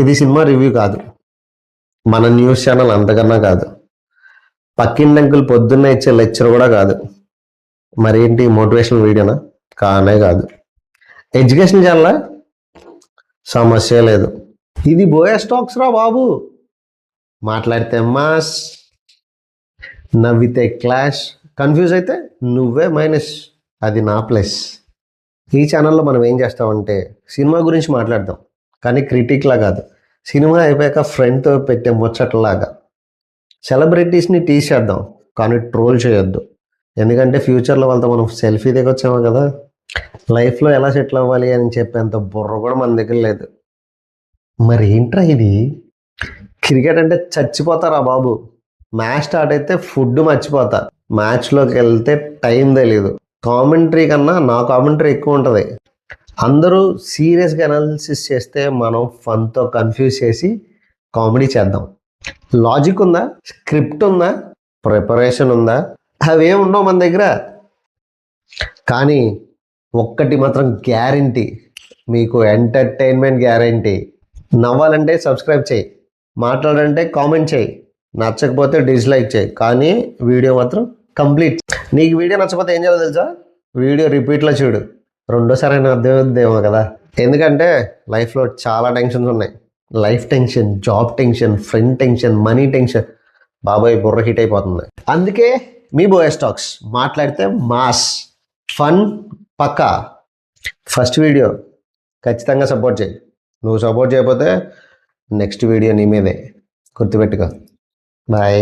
ఇది cinema review కాదు, మన న్యూస్ ఛానల్ అంతకన్నా కాదు, పక్కింటి అంకుల్ పొద్దున్నే ఇచ్చే లెక్చర్ కూడా కాదు. మరేంటి మోటివేషనల్ వీడియోనా? కానే కాదు. ఎడ్యుకేషన్ ఛానలా? సమస్య లేదు. ఇది బోయా స్టాక్స్ రా బాబు. మాట్లాడితే మాస్, నవ్వితే క్లాష్, కన్ఫ్యూజ్ అయితే నువ్వే మైనస్, అది నా ప్లస్. ఈ ఛానల్లో మనం ఏం చేస్తామంటే సినిమా గురించి మాట్లాడదాం, కానీ క్రిటిక్లా కాదు, సినిమా అయిపోయాక ఫ్రెండ్తో పెట్టే ముచ్చట్లాగా. సెలబ్రిటీస్ని టీస్ చేద్దాం, కానీ ట్రోల్ చేయొద్దు. ఎందుకంటే ఫ్యూచర్లో వాళ్ళతో మనం సెల్ఫీ దిగొచ్చామో కదా. లైఫ్లో ఎలా సెటిల్ అవ్వాలి అని చెప్పేంత బుర్ర కూడా మన దగ్గర లేదు. మరి ఏంట్రా ఇది? క్రికెట్ అంటే చచ్చిపోతారా బాబు. మ్యాచ్ స్టార్ట్ అయితే ఫుడ్ మర్చిపోతా, మ్యాచ్లోకి వెళ్తే టైం తెలీదు. కామెంటరీ కన్నా నా కామెంటరీ ఎక్కువ ఉంటుంది. అందరూ సీరియస్గా అనాలిసిస్ చేస్తే మనం ఫన్తో కన్ఫ్యూజ్ చేసి కామెడీ చేద్దాం. లాజిక్ ఉందా? స్క్రిప్ట్ ఉందా? ప్రిపరేషన్ ఉందా? అవేం ఉండవు మన దగ్గర. కానీ ఒక్కటి మాత్రం గ్యారంటీ, మీకు ఎంటర్టైన్మెంట్ గ్యారంటీ. నవ్వాలంటే సబ్స్క్రైబ్ చేయి, మాట్లాడాలంటే కామెంట్ చేయి, నచ్చకపోతే డిస్లైక్ చేయి, కానీ వీడియో మాత్రం కంప్లీట్. నీకు వీడియో నచ్చకపోతే ఏం చేయాలో తెలుసా? వీడియో రిపీట్లో చూడు, రెండోసారి అయినా అర్థమవుద్దేమో కదా. ఎందుకంటే లైఫ్లో చాలా టెన్షన్స్ ఉన్నాయి. Life tension, job tension, friend tension, money tension. బాబాయ్ బుర్ర హిట్ అయిపోతుంది. అందుకే మీ బోయా స్టాక్స్ మాట్లాడితే మాస్, ఫన్ పక్కా. ఫస్ట్ వీడియో ఖచ్చితంగా సపోర్ట్ చేయి. నువ్వు సపోర్ట్ చేయకపోతే నెక్స్ట్ వీడియో నీ మీదే, గుర్తుపెట్టుకో. బాయ్.